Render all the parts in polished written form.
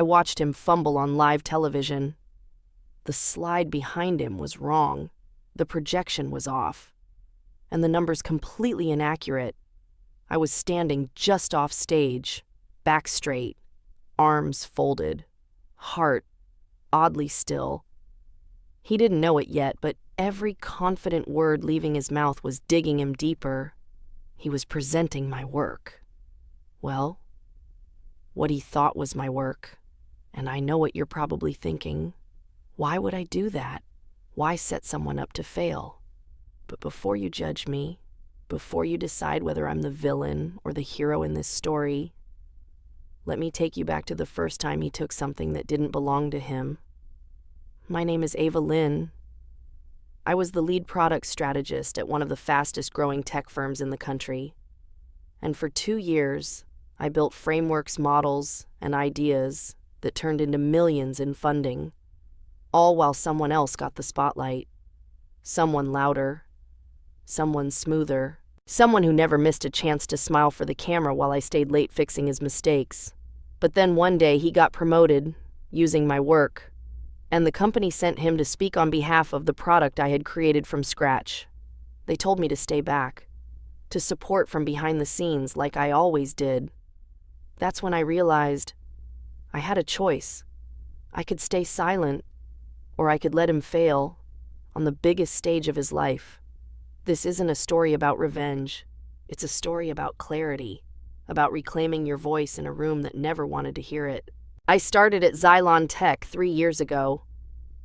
I watched him fumble on live television. The slide behind him was wrong. The projection was off. And the numbers completely inaccurate. I was standing just off stage, back straight, arms folded, heart oddly still. He didn't know it yet, but every confident word leaving his mouth was digging him deeper. He was presenting my work. Well, what he thought was my work. And I know what you're probably thinking. Why would I do that? Why set someone up to fail? But before you judge me, before you decide whether I'm the villain or the hero in this story, let me take you back to the first time he took something that didn't belong to him. My name is Ava Lynn. I was the lead product strategist at one of the fastest growing tech firms in the country. And for 2 years, I built frameworks, models, and ideas that turned into millions in funding, all while someone else got the spotlight. Someone louder, someone smoother, someone who never missed a chance to smile for the camera while I stayed late fixing his mistakes. But then one day he got promoted, using my work, and the company sent him to speak on behalf of the product I had created from scratch. They told me to stay back, to support from behind the scenes like I always did. That's when I realized I had a choice. I could stay silent, or I could let him fail on the biggest stage of his life. This isn't a story about revenge. It's a story about clarity, about reclaiming your voice in a room that never wanted to hear it. I started at Xylon Tech 3 years ago,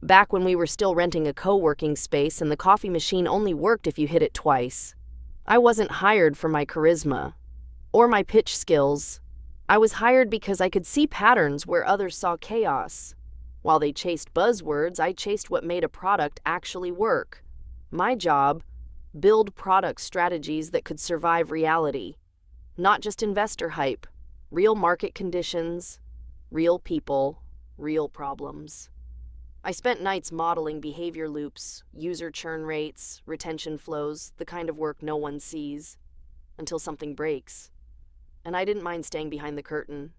back when we were still renting a co-working space and the coffee machine only worked if you hit it twice. I wasn't hired for my charisma or my pitch skills. I was hired because I could see patterns where others saw chaos. While they chased buzzwords, I chased what made a product actually work. My job: build product strategies that could survive reality. Not just investor hype, real market conditions, real people, real problems. I spent nights modeling behavior loops, user churn rates, retention flows, the kind of work no one sees, until something breaks. And I didn't mind staying behind the curtain,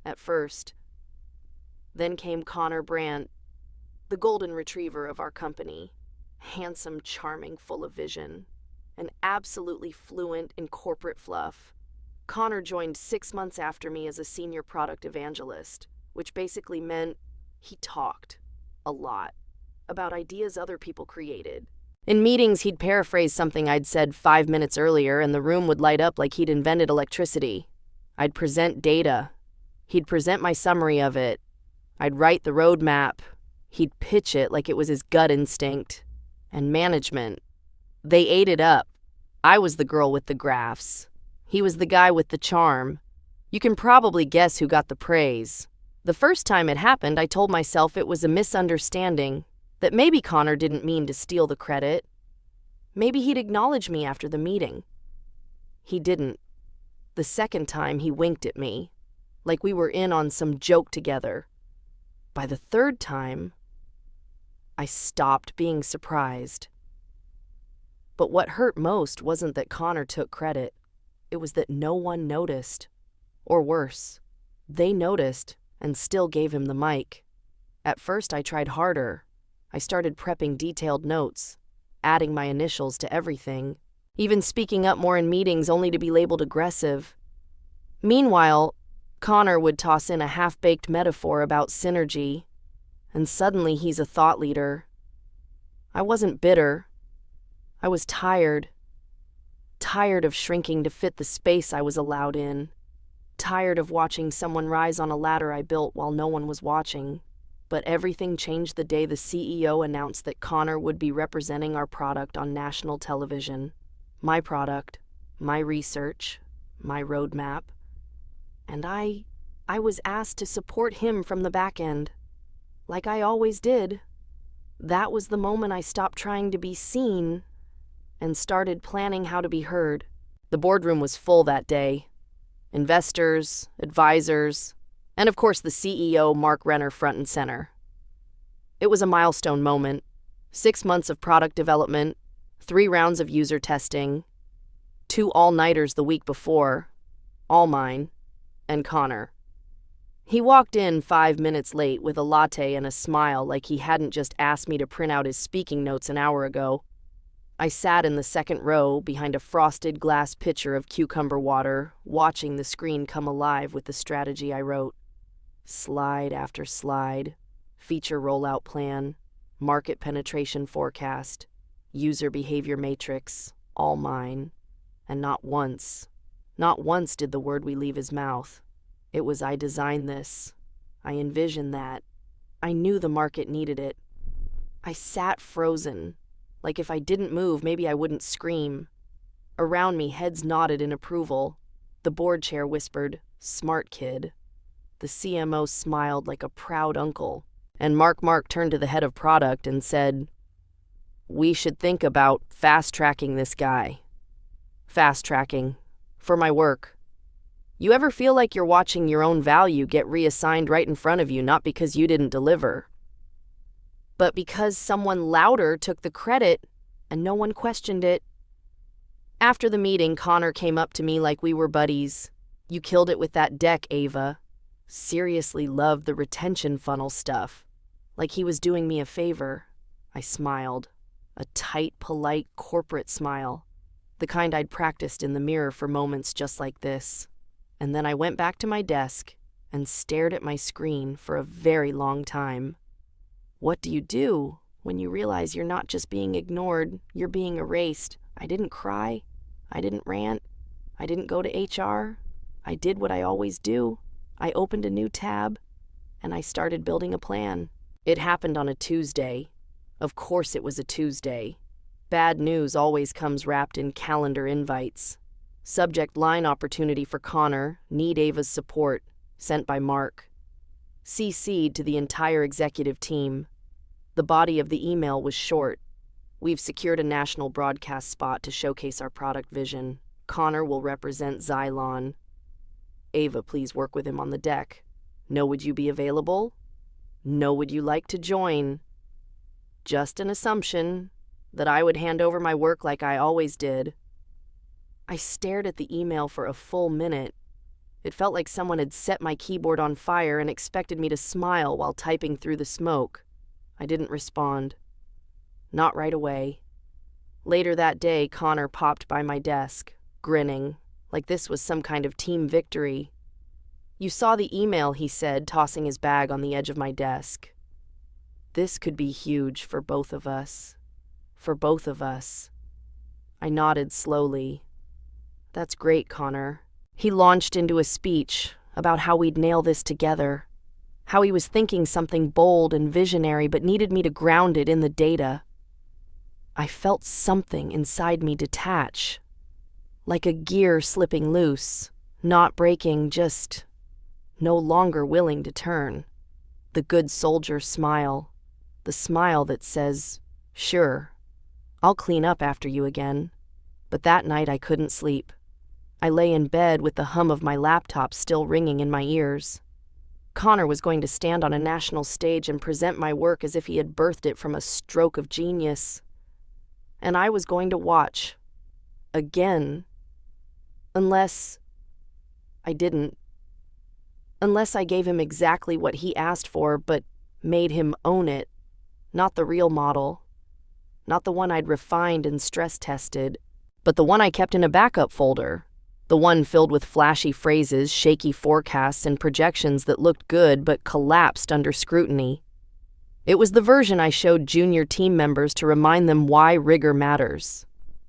at first. Then came Connor Brandt, the golden retriever of our company. Handsome, charming, full of vision, and absolutely fluent in corporate fluff. Connor joined 6 months after me as a senior product evangelist, which basically meant he talked a lot about ideas other people created. In meetings, he'd paraphrase something I'd said 5 minutes earlier, and the room would light up like he'd invented electricity. I'd present data. He'd present my summary of it. I'd write the roadmap. He'd pitch it like it was his gut instinct. And management, they ate it up. I was the girl with the graphs. He was the guy with the charm. You can probably guess who got the praise. The first time it happened, I told myself it was a misunderstanding, that maybe Connor didn't mean to steal the credit. Maybe he'd acknowledge me after the meeting. He didn't. The second time, he winked at me, like we were in on some joke together. By the third time, I stopped being surprised. But what hurt most wasn't that Connor took credit. It was that no one noticed. Or worse, they noticed and still gave him the mic. At first, I tried harder. I started prepping detailed notes, adding my initials to everything, even speaking up more in meetings only to be labeled aggressive. Meanwhile, Connor would toss in a half-baked metaphor about synergy, and suddenly he's a thought leader. I wasn't bitter. I was tired. Tired of shrinking to fit the space I was allowed in. Tired of watching someone rise on a ladder I built while no one was watching. But everything changed the day the CEO announced that Connor would be representing our product on national television. My product, my research, my roadmap. And I was asked to support him from the back end, like I always did. That was the moment I stopped trying to be seen and started planning how to be heard. The boardroom was full that day. Investors, advisors, and of course the CEO, Mark Renner, front and center. It was a milestone moment. 6 months of product development, 3 rounds of user testing, 2 all-nighters the week before, all mine, and Connor. He walked in 5 minutes late with a latte and a smile like he hadn't just asked me to print out his speaking notes an hour ago. I sat in the second row behind a frosted glass pitcher of cucumber water, watching the screen come alive with the strategy I wrote. Slide after slide, feature rollout plan, market penetration forecast, user behavior matrix, all mine. And not once did the word we leave his mouth. It was I designed this. I envisioned that. I knew the market needed it. I sat frozen, like if I didn't move, maybe I wouldn't scream. Around me, heads nodded in approval. The board chair whispered, "Smart kid." The CMO smiled like a proud uncle, and Mark turned to the head of product and said, "We should think about fast-tracking this guy." Fast-tracking. For my work. You ever feel like you're watching your own value get reassigned right in front of you, not because you didn't deliver, but because someone louder took the credit and no one questioned it? After the meeting, Connor came up to me like we were buddies. "You killed it with that deck, Ava." Seriously loved the retention funnel stuff. Like he was doing me a favor. I smiled. A tight, polite, corporate smile. The kind I'd practiced in the mirror for moments just like this. And then I went back to my desk and stared at my screen for a very long time. What do you do when you realize you're not just being ignored, you're being erased? I didn't cry. I didn't rant. I didn't go to HR. I did what I always do. I opened a new tab, and I started building a plan. It happened on a Tuesday. Of course it was a Tuesday. Bad news always comes wrapped in calendar invites. Subject line opportunity for Connor, need Ava's support, sent by Mark. CC'd to the entire executive team. The body of the email was short. We've secured a national broadcast spot to showcase our product vision. Connor will represent Xylon. Ava, please work with him on the deck. No, would you be available? No, would you like to join? Just an assumption that I would hand over my work like I always did. I stared at the email for a full minute. It felt like someone had set my keyboard on fire and expected me to smile while typing through the smoke. I didn't respond. Not right away. Later that day, Connor popped by my desk, grinning, like this was some kind of team victory. "You saw the email," he said, tossing his bag on the edge of my desk. This could be huge for both of us. For both of us. I nodded slowly. That's great, Connor. He launched into a speech about how we'd nail this together, how he was thinking something bold and visionary but needed me to ground it in the data. I felt something inside me detach, like a gear slipping loose, not breaking, just no longer willing to turn. The good soldier smile, the smile that says, "Sure, I'll clean up after you again." But that night I couldn't sleep. I lay in bed with the hum of my laptop still ringing in my ears. Connor was going to stand on a national stage and present my work as if he had birthed it from a stroke of genius. And I was going to watch. Again. Unless I didn't. Unless I gave him exactly what he asked for, but made him own it. Not the real model. Not the one I'd refined and stress-tested, but the one I kept in a backup folder. The one filled with flashy phrases, shaky forecasts, and projections that looked good but collapsed under scrutiny. It was the version I showed junior team members to remind them why rigor matters.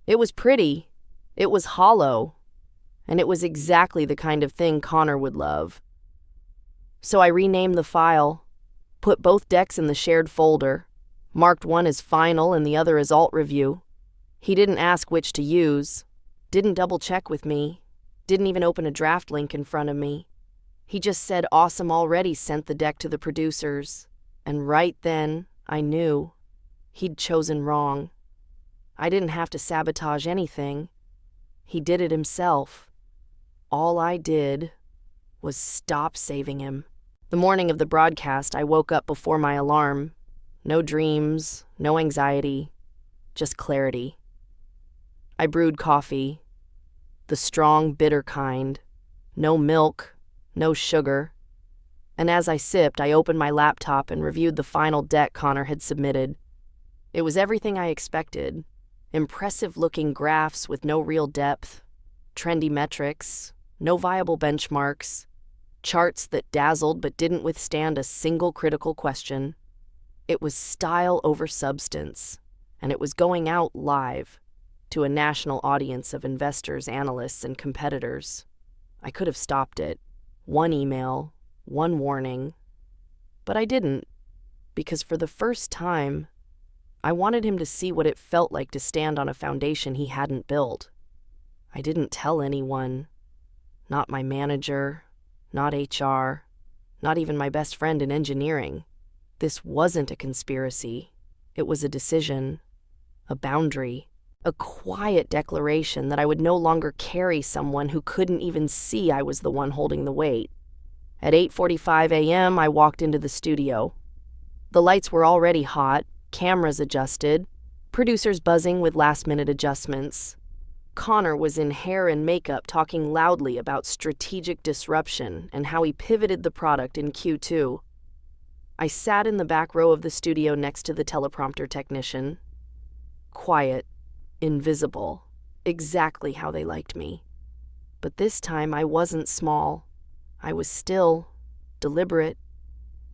It was pretty. It was hollow. And it was exactly the kind of thing Connor would love. So I renamed the file, put both decks in the shared folder, marked one as final and the other as alt review. He didn't ask which to use, didn't double-check with me, didn't even open a draft link in front of me. He just said awesome already sent the deck to the producers. And right then, I knew. He'd chosen wrong. I didn't have to sabotage anything. He did it himself. All I did was stop saving him. The morning of the broadcast, I woke up before my alarm. No dreams, no anxiety, just clarity. I brewed coffee, the strong, bitter kind. No milk, no sugar. And as I sipped, I opened my laptop and reviewed the final deck Connor had submitted. It was everything I expected. Impressive-looking graphs with no real depth, trendy metrics, no viable benchmarks, charts that dazzled but didn't withstand a single critical question. It was style over substance, and it was going out live to a national audience of investors, analysts, and competitors. I could have stopped it. One email, one warning. But I didn't, because for the first time, I wanted him to see what it felt like to stand on a foundation he hadn't built. I didn't tell anyone. Not my manager, not HR, not even my best friend in engineering. This wasn't a conspiracy. It was a decision, a boundary, a quiet declaration that I would no longer carry someone who couldn't even see I was the one holding the weight. At 8:45 a.m., I walked into the studio. The lights were already hot, cameras adjusted, producers buzzing with last-minute adjustments. Connor was in hair and makeup talking loudly about strategic disruption and how he pivoted the product in Q2. I sat in the back row of the studio next to the teleprompter technician. Quiet, invisible, exactly how they liked me. But this time I wasn't small. I was still, deliberate.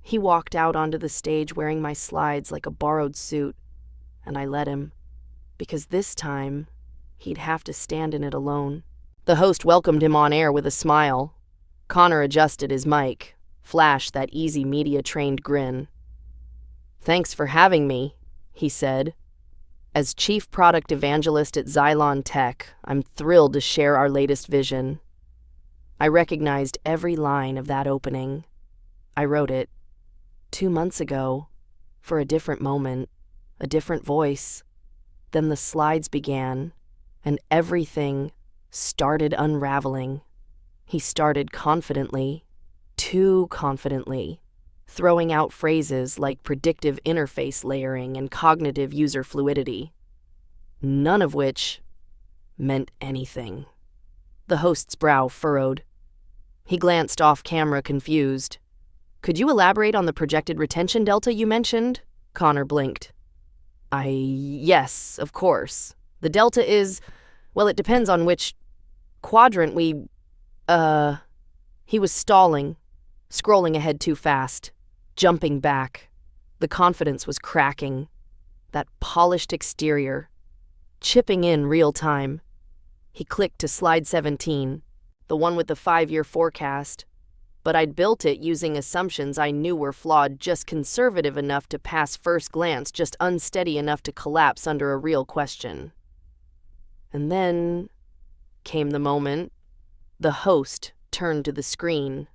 He walked out onto the stage wearing my slides like a borrowed suit, and I let him, because this time he'd have to stand in it alone. The host welcomed him on air with a smile. Connor adjusted his mic, flashed that easy media-trained grin. "Thanks for having me," he said. "As Chief Product Evangelist at Xylon Tech, I'm thrilled to share our latest vision." I recognized every line of that opening. I wrote it 2 months ago, for a different moment, a different voice. Then the slides began, and everything started unraveling. He started confidently, too confidently, throwing out phrases like predictive interface layering and cognitive user fluidity, none of which meant anything. The host's brow furrowed. He glanced off camera, confused. "Could you elaborate on the projected retention delta you mentioned?" Connor blinked. Yes, of course. The delta is, well, it depends on which quadrant we, He was stalling, scrolling ahead too fast, jumping back. The confidence was cracking. That polished exterior, chipping in real time. He clicked to slide 17, the one with the 5-year forecast. But I'd built it using assumptions I knew were flawed, just conservative enough to pass first glance, just unsteady enough to collapse under a real question. And then came the moment. The host turned to the screen.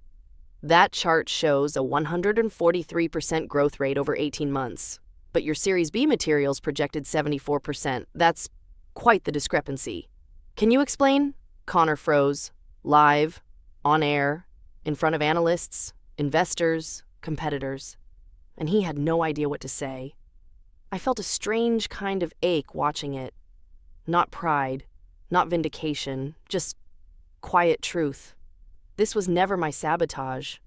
"That chart shows a 143% growth rate over 18 months, but your Series B materials projected 74%. That's quite the discrepancy. Can you explain?" Connor froze, live, on air, in front of analysts, investors, competitors, and he had no idea what to say. I felt a strange kind of ache watching it. Not pride, not vindication, just quiet truth. This was never my sabotage.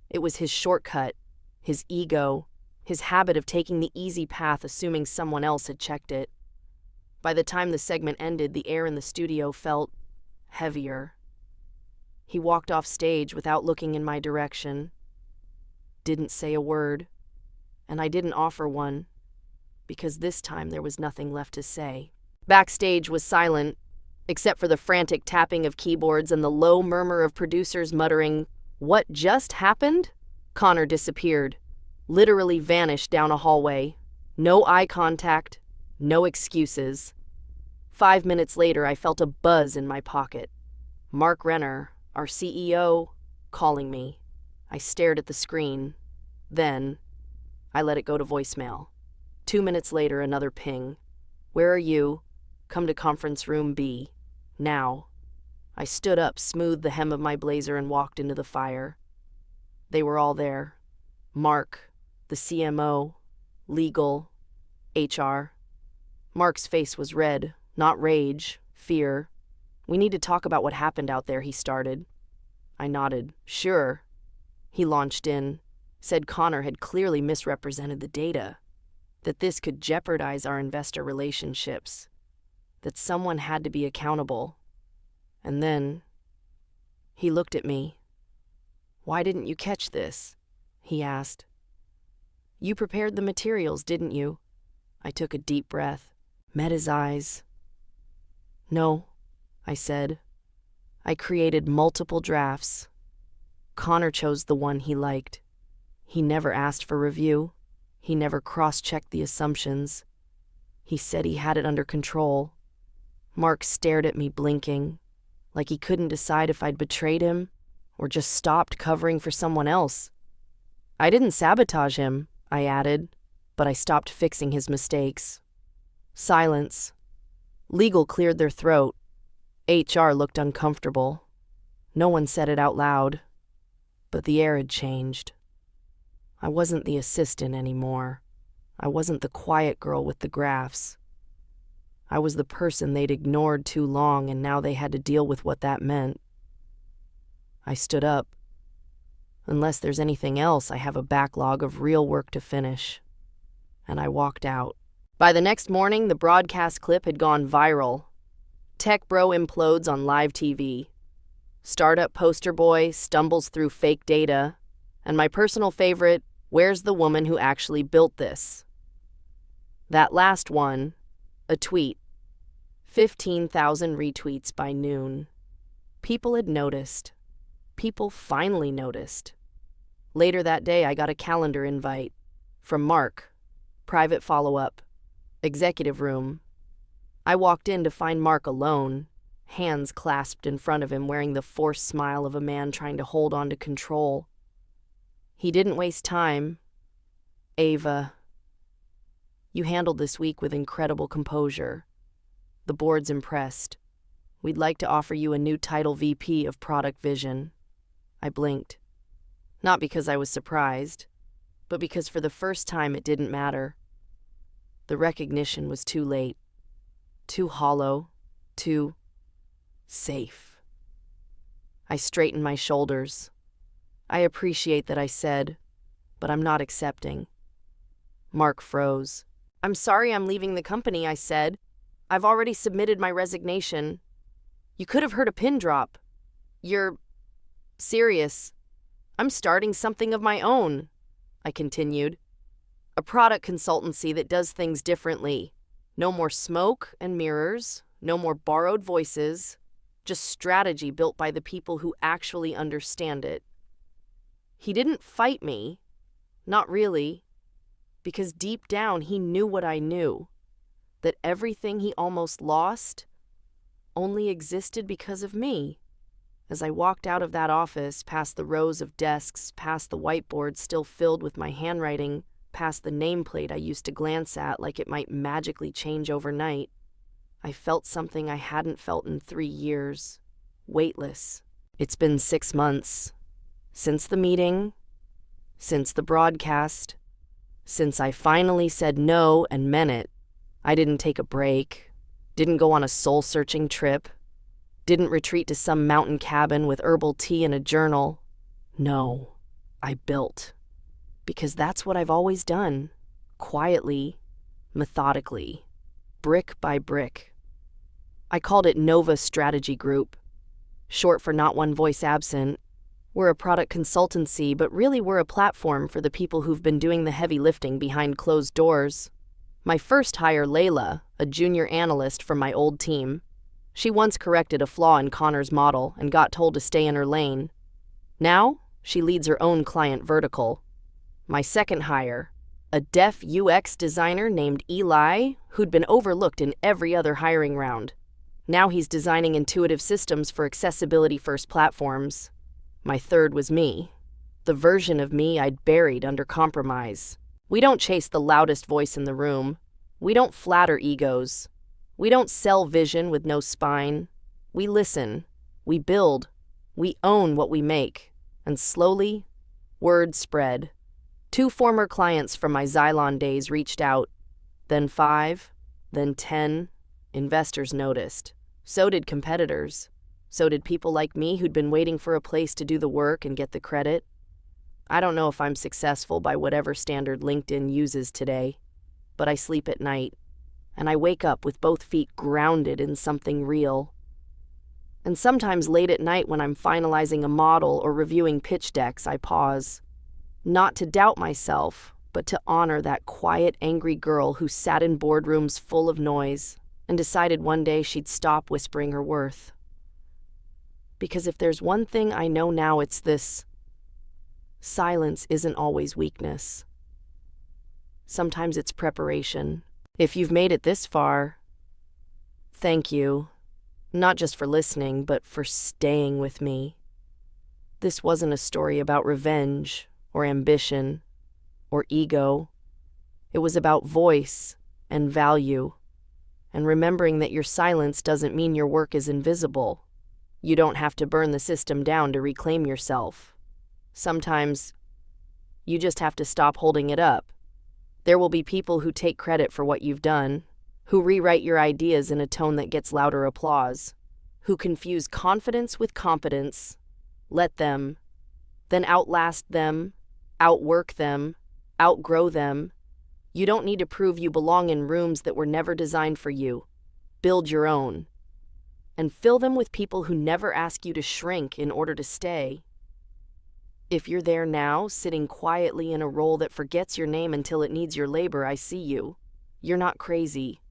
It was his shortcut, his ego, his habit of taking the easy path assuming someone else had checked it. By the time the segment ended, the air in the studio felt heavier. He walked off stage without looking in my direction. Didn't say a word, and I didn't offer one, because this time there was nothing left to say. Backstage was silent, except for the frantic tapping of keyboards and the low murmur of producers muttering, "What just happened?" Connor disappeared, literally vanished down a hallway. No eye contact, no excuses. 5 minutes later, I felt a buzz in my pocket. Mark Renner, our CEO, calling me. I stared at the screen. Then, I let it go to voicemail. 2 minutes later, another ping. "Where are you? Come to conference room B. Now." I stood up, smoothed the hem of my blazer, and walked into the fire. They were all there. Mark, the CMO, legal, HR. Mark's face was red, not rage, fear. "We need to talk about what happened out there," he started. I nodded. "Sure." He launched in, said Connor had clearly misrepresented the data, that this could jeopardize our investor relationships, that someone had to be accountable. And then he looked at me. "Why didn't you catch this?" he asked. "You prepared the materials, didn't you?" I took a deep breath, met his eyes. "No," I said. "I created multiple drafts. Connor chose the one he liked. He never asked for review. He never cross-checked the assumptions. He said he had it under control." Mark stared at me, blinking, like he couldn't decide if I'd betrayed him or just stopped covering for someone else. "I didn't sabotage him," I added, but I stopped fixing his mistakes. Silence. Legal cleared their throat. HR looked uncomfortable. No one said it out loud, but the air had changed. I wasn't the assistant anymore. I wasn't the quiet girl with the graphs. I was the person they'd ignored too long, and now they had to deal with what that meant. I stood up. "Unless there's anything else, I have a backlog of real work to finish." And I walked out. By the next morning, the broadcast clip had gone viral. Tech bro implodes on live TV. Startup poster boy stumbles through fake data. And my personal favorite, where's the woman who actually built this? That last one, a tweet. 15,000 retweets by noon. People had noticed. People finally noticed. Later that day, I got a calendar invite from Mark. Private follow-up. Executive room. I walked in to find Mark alone, hands clasped in front of him, wearing the forced smile of a man trying to hold on to control. He didn't waste time. "Ava, you handled this week with incredible composure. The board's impressed. We'd like to offer you a new title, VP of Product Vision." I blinked. Not because I was surprised, but because for the first time it didn't matter. The recognition was too late, too hollow, too safe. I straightened my shoulders. "I appreciate that," I said, "but I'm not accepting." Mark froze. "I'm sorry I'm leaving the company," I said. "I've already submitted my resignation. You could have heard a pin drop. You're serious. I'm starting something of my own," I continued. "A product consultancy that does things differently. No more smoke and mirrors, no more borrowed voices, just strategy built by the people who actually understand it." He didn't fight me, not really, because deep down he knew what I knew, that everything he almost lost only existed because of me. As I walked out of that office, past the rows of desks, past the whiteboard still filled with my handwriting, past the nameplate I used to glance at like it might magically change overnight, I felt something I hadn't felt in 3 years. Weightless. It's been 6 months. Since the meeting, since the broadcast, since I finally said no and meant it. I didn't take a break, didn't go on a soul-searching trip, didn't retreat to some mountain cabin with herbal tea and a journal. No, I built. Because that's what I've always done. Quietly, methodically, brick by brick. I called it Nova Strategy Group, short for Not One Voice Absent. We're a product consultancy, but really we're a platform for the people who've been doing the heavy lifting behind closed doors. My first hire, Layla, a junior analyst from my old team. She once corrected a flaw in Connor's model and got told to stay in her lane. Now, she leads her own client vertical. My second hire, a deaf UX designer named Eli, who'd been overlooked in every other hiring round. Now he's designing intuitive systems for accessibility-first platforms. My third was me, the version of me I'd buried under compromise. We don't chase the loudest voice in the room. We don't flatter egos. We don't sell vision with no spine. We listen. We build. We own what we make. And slowly, word spread. 2 former clients from my Xylon days reached out. Then 5, then 10. Investors noticed. So did competitors. So did people like me who'd been waiting for a place to do the work and get the credit. I don't know if I'm successful by whatever standard LinkedIn uses today, but I sleep at night, and I wake up with both feet grounded in something real. And sometimes late at night when I'm finalizing a model or reviewing pitch decks, I pause. Not to doubt myself, but to honor that quiet, angry girl who sat in boardrooms full of noise and decided one day she'd stop whispering her worth. Because if there's one thing I know now, it's this: silence isn't always weakness. Sometimes it's preparation. If you've made it this far, thank you. Not just for listening, but for staying with me. This wasn't a story about revenge or ambition or ego. It was about voice and value, and remembering that your silence doesn't mean your work is invisible. You don't have to burn the system down to reclaim yourself. Sometimes you just have to stop holding it up. There will be people who take credit for what you've done, who rewrite your ideas in a tone that gets louder applause, who confuse confidence with competence. Let them, then outlast them, outwork them, outgrow them. You don't need to prove you belong in rooms that were never designed for you. Build your own, and fill them with people who never ask you to shrink in order to stay. If you're there now, sitting quietly in a role that forgets your name until it needs your labor, I see you. You're not crazy.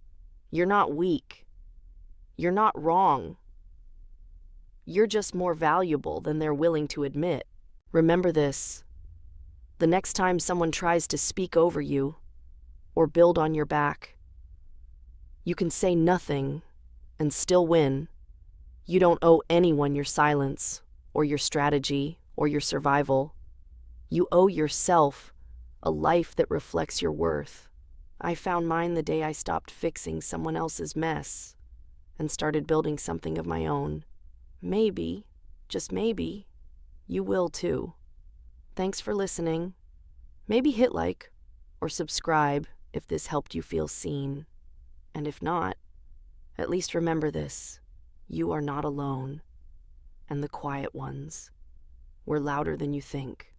You're not weak. You're not wrong. You're just more valuable than they're willing to admit. Remember this: the next time someone tries to speak over you or build on your back, you can say nothing and still win. You don't owe anyone your silence or your strategy or your survival. You owe yourself a life that reflects your worth. I found mine the day I stopped fixing someone else's mess and started building something of my own. Maybe, just maybe, you will too. Thanks for listening. Maybe hit like or subscribe if this helped you feel seen. And if not, at least remember this: you are not alone, and the quiet ones, we're louder than you think.